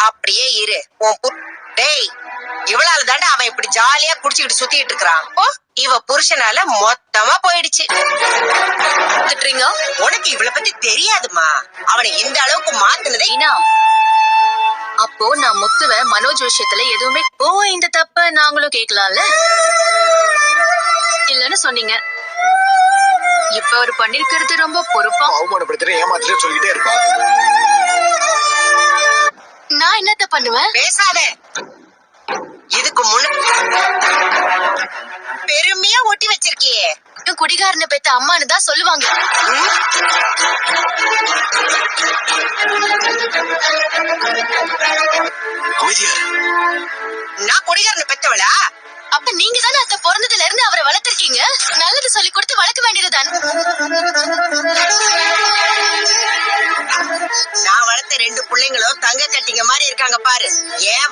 அப்படியே இரு. டேய், இவளால தாண்டா அவன் இப்படி ஜாலியா குடிச்சுக்கிட்டு சுத்திட்டு இருக்கிறான். இவ புருஷனால மொத்தமா போயிடுச்சு. உனக்கு இவளை பத்தி தெரியாதுமா. அவனை இந்த அளவுக்கு மாத்துனதே. அப்போ நான் முத்துவ மனோஜ் விஷயத்துல எதுவுமே இந்த தப்ப நாங்களும் கேட்கலாம்ல இல்லன்னு சொன்னீங்க. இப்ப அவர் பண்ணிருக்கிறது ரொம்ப பொறுப்பா. அவமானப்படுத்துற ஏமாத்திட்டு சொல்லிட்டே இருப்பா. நான் என்னத்த பண்ணுவேன்? பேசாத. இதுக்கு முன்ன பெருமையா ஒட்டி வச்சிருக்கியே. குடிகாரனை பெத்த அம்மானு தான் சொல்லுவாங்க. நான் குடிகாரனை பெத்தவளா? அப்ப நீங்க தானே அத்த பிறந்ததுல இருந்து அவரை வளர்த்திருக்கீங்க. நல்லது சொல்லி கொடுத்து வளர்க்க வேண்டியதுதான். நான் வளர்த்த 2 பிள்ளைங்களும் தங்க கட்டிங்க மாதிரி இருக்காங்க பாரு. ஏன்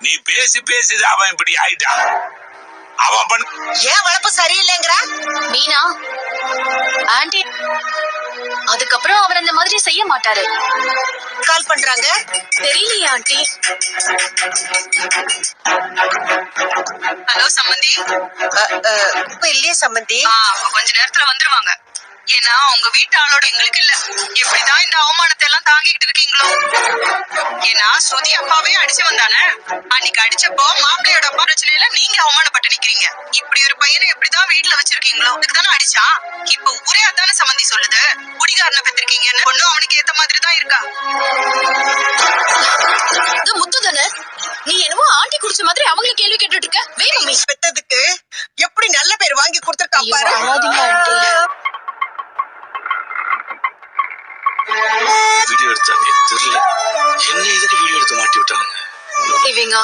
நீ பேசி பேசிது அவன் இப்படி ஆயிட்டான். அவன் ஏன் வளர்ப்பு சரியில்லைங்கிற? மீனா ஆண்டி அதுக்கப்புறம் அவர் அந்த மாதிரி செய்ய மாட்டாரு. கால் பண்றாங்க. தெரியலையே ஆண்டி. ஹலோ சம்பந்தி. இப்ப இல்லையே சம்பந்தி. கொஞ்ச நேரத்துல வந்துருவாங்க. ஏன்னா உங்க வீட்டு ஆளோட எங்களுக்கு இல்ல. எப்படிதான் இந்த அவமானத்தை எல்லாம் தாங்கிட்டு இருக்கீங்களோ. ஏன்னா ஸ்ருதி அப்பாவே அடிச்சு வந்தானே. அன்னைக்கு அடிச்சப்போ மாப்பிள்ளையோட அப்பா பிரச்சனையில நீங்க அவமானப்பட்டு நிக்கிறீங்க. இப்படி ஒரு பையனை எப்படிதான் வீட்டுல வச்சிருக்கீங்களோ. அதுக்குதானே அடிச்சா. இப்ப ஊரே அதானே சம்பந்தி சொல்லுது. குடிகாரனை பெற்றிருக்கீங்கன்னு. பொண்ணு அவனுக்கு ஏத்த மாதிரி தான் இருக்கா. முத்து தானே. நீ என்னவோ ஆண்டி குடிச்ச மாதிரி அவங்கள கேள்வி கேட்டுட்டு இருக்க. வேணுமே பெத்ததுக்கு எப்படி நல்ல பேர் வாங்கி கொடுத்துருக்கா பாரு. வீடியோ எடுத்தாங்க தெரியல. என்ன எதுக்கு வீடியோ எடுத்து மாட்டி விட்டாங்க இவங்க?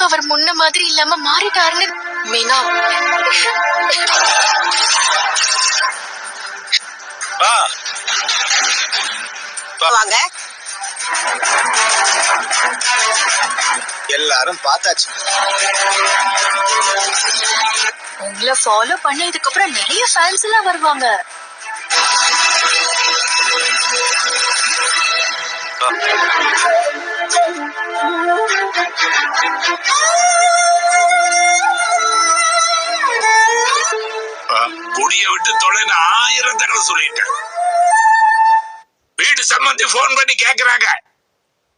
அவர் முன்ன மாதிரி இல்லாம மாறிட்டாருன்னு. மீனா வாங்க. எல்லாரும் பார்த்தாச்சு. உங்களை ஃபாலோ பண்ணதுக்கு அப்புறம் நிறைய ஃபேன்ஸ் எல்லாம் வருவாங்க. குடிய விட்டு தொலைன்னு 1000 தடவை சொல்லிட்டேன். வீடு சம்பந்தி போன் பண்ணி கேக்குறாங்க.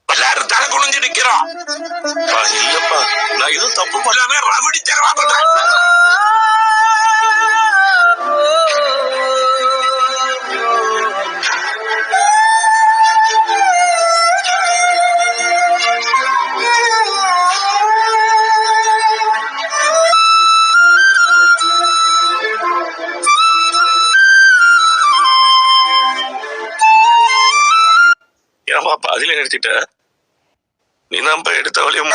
எல்லாரும் தலை குனிஞ்சு நிக்கிறோம். இல்லப்பா நான் எதுவும் தப்பு பண்ணாம ரவுடி தரவா பண்றேன். பாதியில நிறுத்திட்ட. நீ நம்ப எடுத்த வழியும்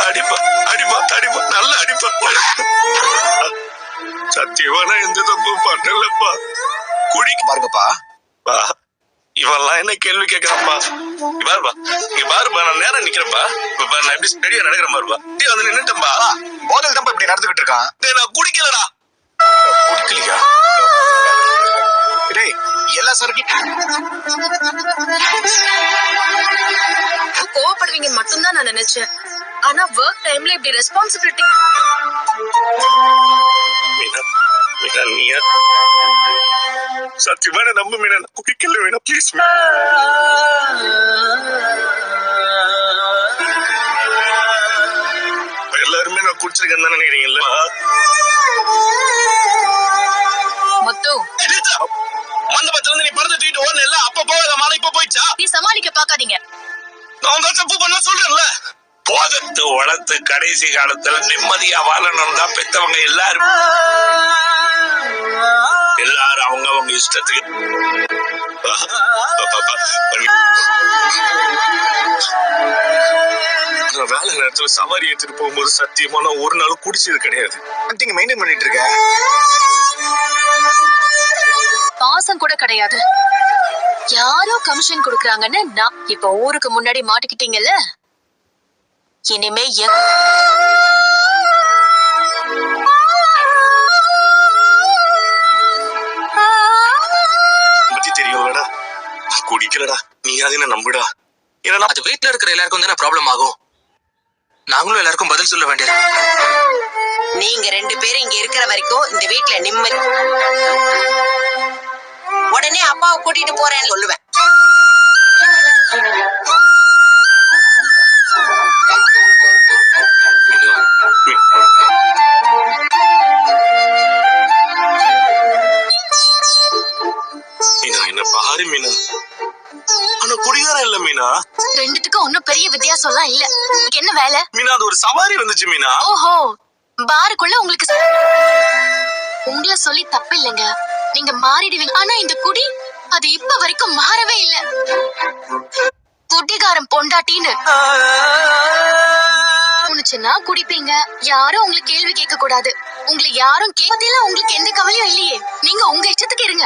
அடிப்பா அடிப்பா அடிப்பா நல்ல அடிப்பா. சத்தியமான எந்த தப்பு பண்ணலப்பா. குடிக்க பாருங்கப்பா. இவெல்லாம் என்ன கேள்வி கேட்கறப்பா. பாருப்பா இங்க பாருப்பா. நான் நேரம் நிக்கிறப்பா. நான் எப்படி ஸ்டெடியா நடக்கிற மாதிரிப்பா. வந்து நின்னுட்டேன்பா. போதல் தான் இப்படி நடந்துகிட்டு இருக்கான். நான் குடிக்கலடா. குடிக்கலையா? எல்லா சரக்கும் கோவப்படுவீங்க மட்டும்தான் நான் நினைச்சேன். ஆனா ஒர்க் டைம்ல இப்படி ரெஸ்பான்சிபிலிட்டி. மீனா மீனா நீயா சத்தியமான நம்ப மீனா. குடிக்கல வேணா ப்ளீஸ். எல்லாருமே நான் குடிச்சிருக்கேன் தான் நினைக்கிறீங்கல்ல. முத்து மண்டபத்துல இருந்து நீ பறந்து தூக்கிட்டு ஓடல இல்ல. அப்ப போகாத இப்ப போயிச்சா. நீ சமாளிக்க பாக்காதீங்க. நான் தான் தப்பு பண்ண சொல்றேன்ல. போதத்து வளர்த்து கடைசி காலத்துல நிம்மதியா வாழணும் தான் பெத்தவங்க எல்லாரும் அவங்க இஷ்டத்துக்கு வேலை நேரத்துல சவாரி எடுத்துட்டு போகும்போது சத்தியமா நான் ஒரு நாள் குடிச்சது கிடையாது. மெயின்டைன் பண்ணிட்டு இருக்க. பாசம் கூட கிடையாது. யாரோ கமிஷன் கொடுக்கறாங்கன்னு நான் இப்ப ஊருக்கு முன்னாடி மாட்டிக்கிட்டீங்கல்ல. இனிமே பத்தி தெரியும்லடா. குடிக்கலடா நீ அதை நம்புடா ஏன்னா அது வீட்டுல இருக்கிற எல்லாருக்கும் தானே ப்ராப்ளம் ஆகும். நாங்களும் எல்லாருக்கும் பதில் சொல்ல வேண்டியது. நீங்க 2 பேரும் இங்க இருக்கிற வரைக்கும் இந்த வீட்ல நிம்மதி. உடனே அப்பாவை கூட்டிட்டு போறேன்னு சொல்லுவேன். மீனா என்ன பாரு மீனா. ஆனா குடிகாரம் இல்ல மீனா. ரெண்டுத்துக்கும் ஒன்னும் பெரிய வித்தியாசம்லாம் இல்ல. என்ன வேலை? மீனா அது ஒரு சவாரி வந்துச்சு மீனா. ஓஹோ, பாருக்குள்ள உங்களுக்கு உங்களை சொல்லி தப்பு இல்லைங்க, நீங்க மாறிடுவீங்க. ஆனா இந்த குடி அது இப்ப வரைக்கும் மாறவே இல்ல. குடிகாரம் பொண்டாட்டின்னு தோணுச்சுன்னா குடிப்பீங்க. யாரும் உங்களை கேள்வி கேட்க கூடாது. உங்களை யாரும் கேட்பதில்ல. உங்களுக்கு எந்த கவலையும் இல்லையே. நீங்க உங்க இஷ்டத்துக்கு இருங்க.